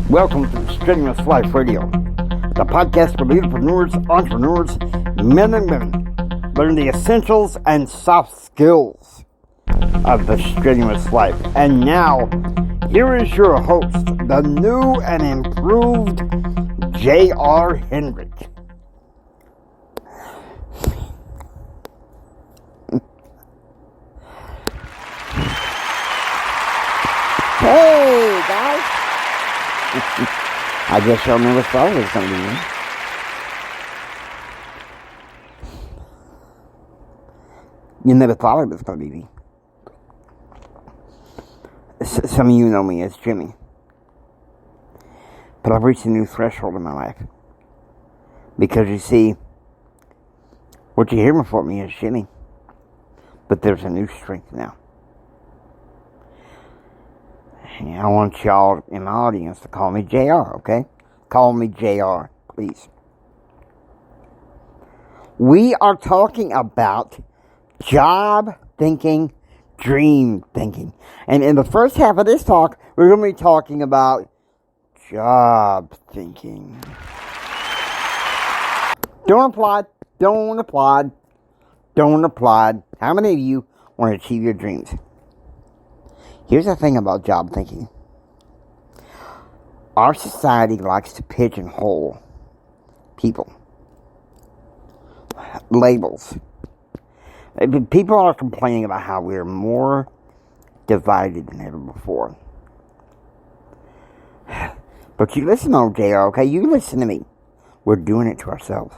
Welcome to Strenuous Life Radio, the podcast for leaders, entrepreneurs, men and women. Learn the essentials and soft skills of the strenuous life. And now, here is your host, the new and improved J.R. Hendrick. Hey, guys. I guess y'all never thought it was going to be me. You never thought it was going to be me. Some of you know me as Jimmy. But I've reached a new threshold in my life. Because you see, what you hear before me is Jimmy. But there's a new strength now. I want y'all in the audience to call me JR, okay? Call me JR, please. We are talking about job thinking, dream thinking. And in the first half of this talk, we're going to be talking about job thinking. Don't applaud. How many of you want to achieve your dreams? Here's the thing about job thinking. Our society likes to pigeonhole people. Labels. People are complaining about how we're more divided than ever before. But you listen to JR, okay? You listen to me. We're doing it to ourselves.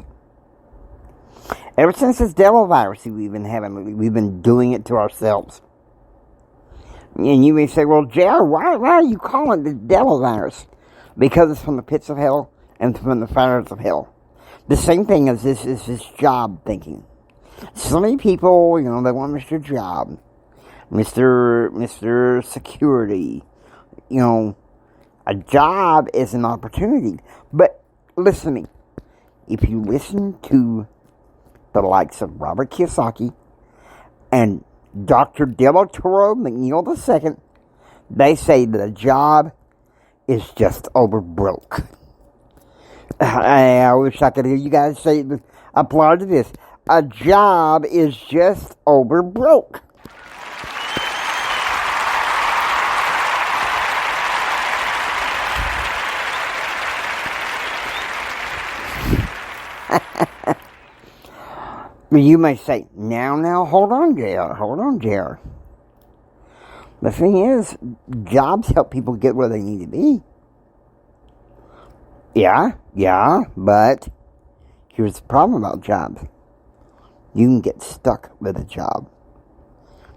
Ever since this devil virus we've been doing it to ourselves. And you may say, well, JR, why are you calling it the devil virus? Because it's from the pits of hell and from the fires of hell. The same thing as this is this job thinking. So many people, they want Mr. Job, Mr. Security. A job is an opportunity. But listen to me. If you listen to the likes of Robert Kiyosaki and Dr. Delatour McNeil II, they say that a job is just over broke. I wish I could hear you guys say, applaud to this. A job is just over broke. You may say, now, hold on, JR. The thing is, jobs help people get where they need to be. Yeah, but here's the problem about jobs. You can get stuck with a job.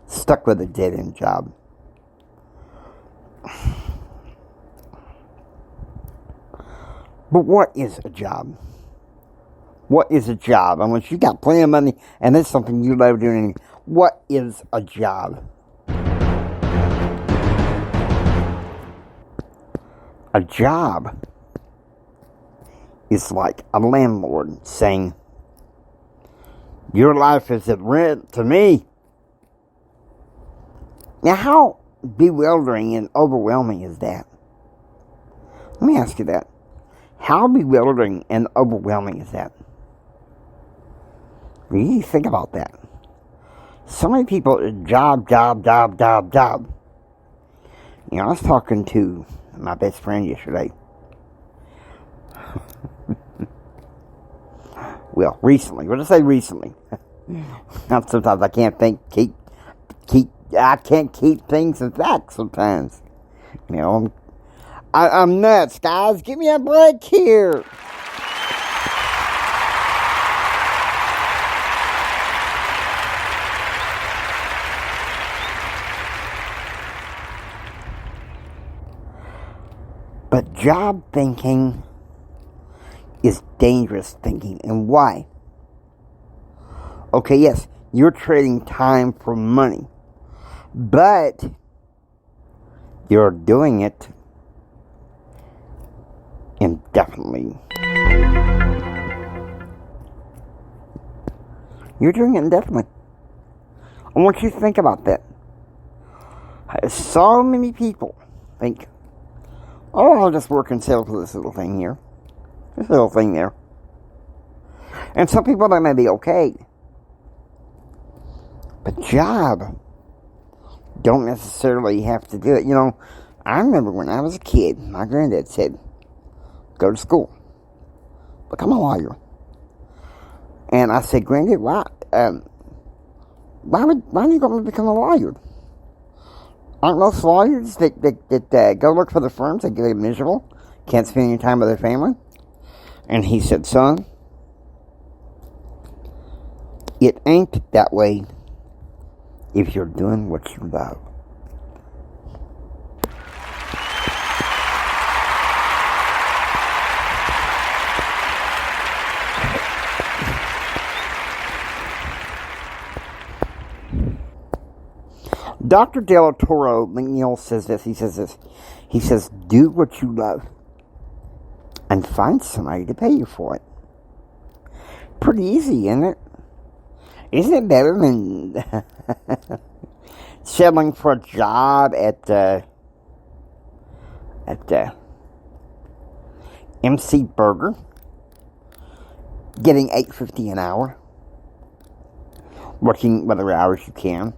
Stuck with a dead-end job. But what is a job? What is a job? Unless you got plenty of money and it's something you love doing. What is a job? A job is like a landlord saying, your life is at rent to me. Now, how bewildering and overwhelming is that? Let me ask you that. How bewildering and overwhelming is that? You need to think about that. So many people, job. I was talking to my best friend yesterday. Well, recently. What did I say recently? Sometimes I can't I can't keep things in fact sometimes. I'm nuts, guys. Give me a break here. But job thinking is dangerous thinking. And why? Okay, yes, you're trading time for money. But you're doing it indefinitely. You're doing it indefinitely. I want you to think about that. So many people think, Oh, I'll just work and sell for this little thing here. This little thing there. And some people, that may be okay. But job, don't necessarily have to do it. You know, I remember when I was a kid, my granddad said, go to school, become a lawyer. And I said, Granddad, why do you want me to become a lawyer? Aren't most lawyers that go work for the firms that get miserable, can't spend any time with their family? And he said, son, it ain't that way if you're doing what you love. Dr. Del Toro McNeil says this. He says, do what you love and find somebody to pay you for it. Pretty easy, isn't it? Isn't it better than settling for a job at MC Burger, getting $8.50 an hour, working whatever hours you can,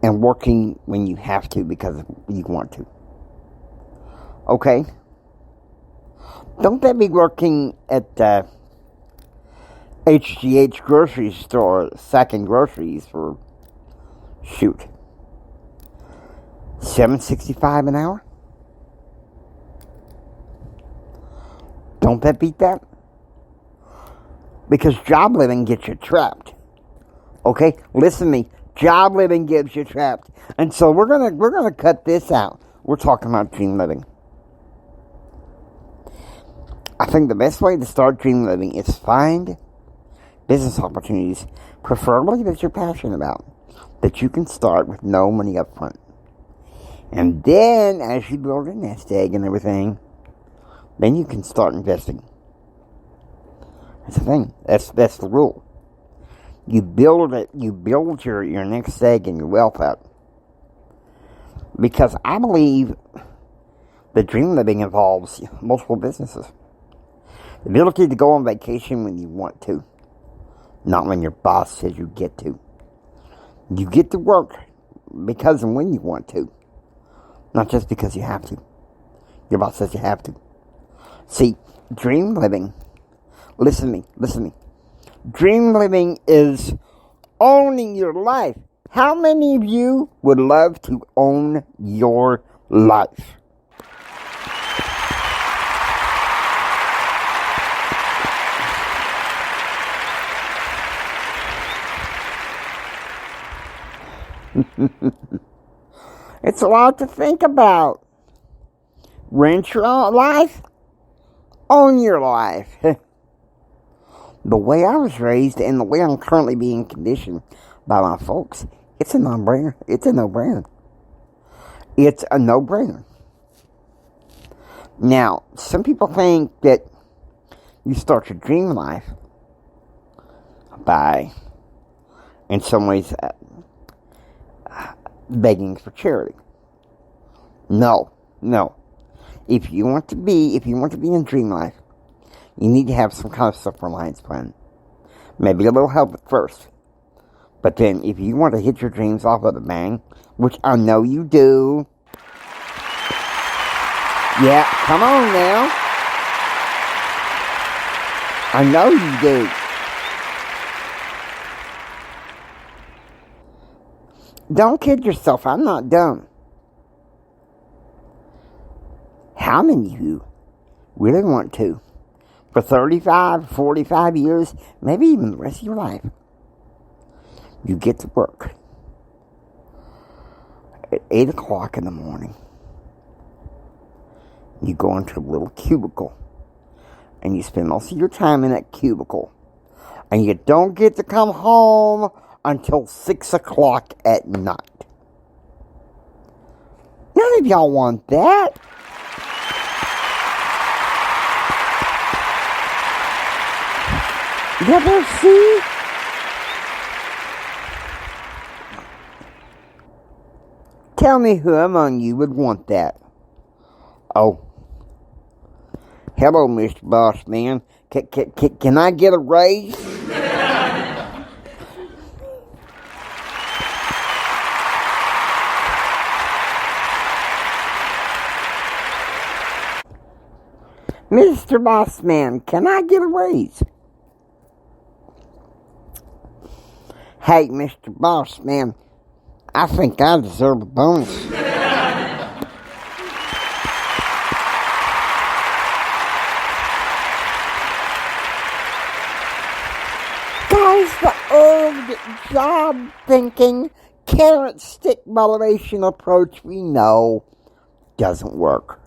and working when you have to because you want to? Okay? Don't they be working at HGH grocery store sacking groceries for, shoot, $7.65 an hour? Don't that beat that? Because job living gets you trapped. Okay? Listen to me. Job living gets you trapped. And so we're gonna cut this out. We're talking about dream living. I think the best way to start dream living is find business opportunities, preferably that you're passionate about, that you can start with no money up front. And then, as you build a nest egg and everything, then you can start investing. That's the thing. That's the rule. You build it. You build your next egg and your wealth up. Because I believe that dream living involves multiple businesses. The ability to go on vacation when you want to, not when your boss says you get to. You get to work because and when you want to, not just because you have to. Your boss says you have to. See, dream living, listen to me. Dream living is owning your life. How many of you would love to own your life? It's a lot to think about. Rent your own life. Own your life. The way I was raised and the way I'm currently being conditioned by my folks, it's a no-brainer. It's a no-brainer. It's a no-brainer. Now, some people think that you start your dream life by, in some ways, begging for charity. No. If you want to be in dream life, you need to have some kind of self-reliance plan. Maybe a little help at first. But then, if you want to hit your dreams off with a bang, which I know you do. Yeah, come on now. I know you do. Don't kid yourself, I'm not dumb. How many of you really want to, for 35, 45 years, maybe even the rest of your life, you get to work at 8 o'clock in the morning. You go into a little cubicle, and you spend most of your time in that cubicle, and you don't get to come home until 6 o'clock at night. None of y'all want that. You ever see? Tell me who among you would want that. Oh. Hello, Mr. Boss Man. Can I get a raise? Mr. Boss Man, can I get a raise? Hey, Mr. Boss Man, I think I deserve a bonus. Guys, the old job thinking, carrot stick motivation approach we know doesn't work.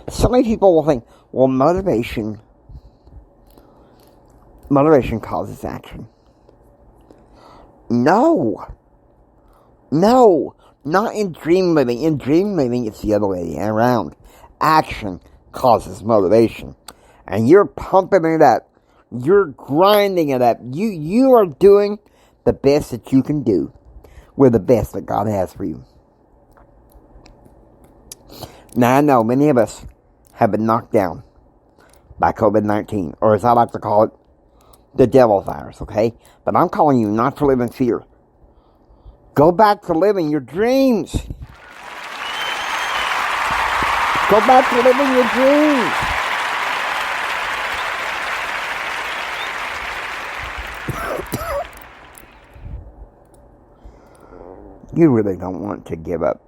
So many people will think, well, motivation causes action. No, not in dream living. In dream living, it's the other way around. Action causes motivation. And you're pumping it up. You're grinding it up. You are doing the best that you can do with the best that God has for you. Now, I know many of us have been knocked down by COVID-19, or as I like to call it, the devil virus, okay? But I'm calling you not to live in fear. Go back to living your dreams. Go back to living your dreams. You really don't want to give up.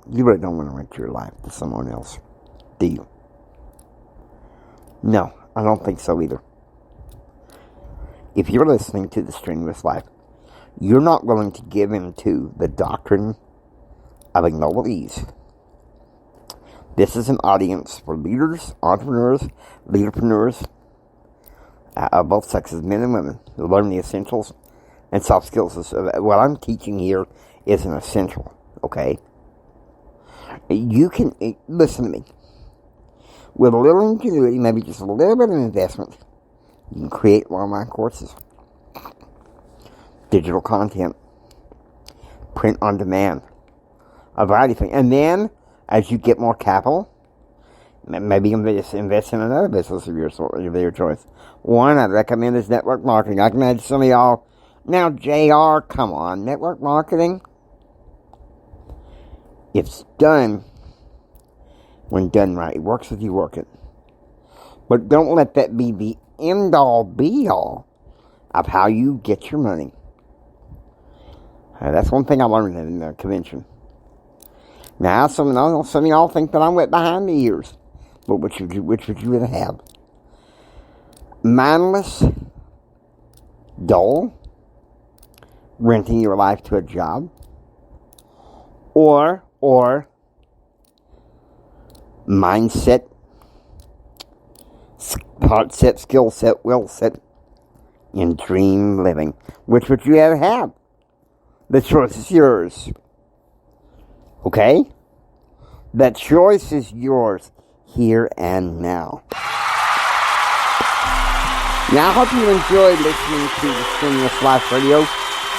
You really don't want to rent your life to someone else, do you? No, I don't think so either. If you're listening to The Strenuous Life, you're not going to give in to the doctrine of ignoble ease. This is an audience for leaders, entrepreneurs, leaderpreneurs of both sexes, men and women, who learn the essentials and soft skills. What I'm teaching here is an essential, okay? You can, listen to me, with a little ingenuity, maybe just a little bit of investment, you can create online courses, digital content, print on demand, a variety of things. And then, as you get more capital, maybe you can invest in another business of your choice. One I'd recommend is network marketing. I can imagine some of y'all, now JR, come on, network marketing? It's done when done right. It works if you work it. But don't let that be the end-all, be-all of how you get your money. That's one thing I learned in the convention. Now, some of y'all think that I'm wet behind the ears. But which would you rather have? Mindless, dull, renting your life to a job, or mindset, heart set, skill set, will set in dream living. Which would you rather have? The choice is yours. Okay? The choice is yours here and now. Now, I hope you enjoyed listening to the Strenuous Life Radio.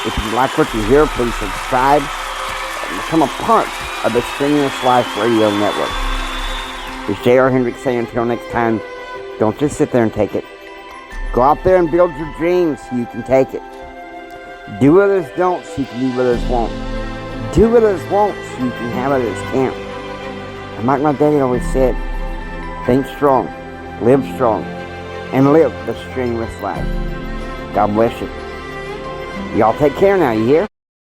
If you like what you hear, please subscribe and become a part of the Strenuous Life Radio Network. It's J.R. Hendricks saying until next time, don't just sit there and take it. Go out there and build your dreams so you can take it. Do what others don't so you can do what others won't. Do what others won't so you can have what others can't. And like my daddy always said, think strong, live strong, and live the strenuous life. God bless you. Y'all take care now, you hear?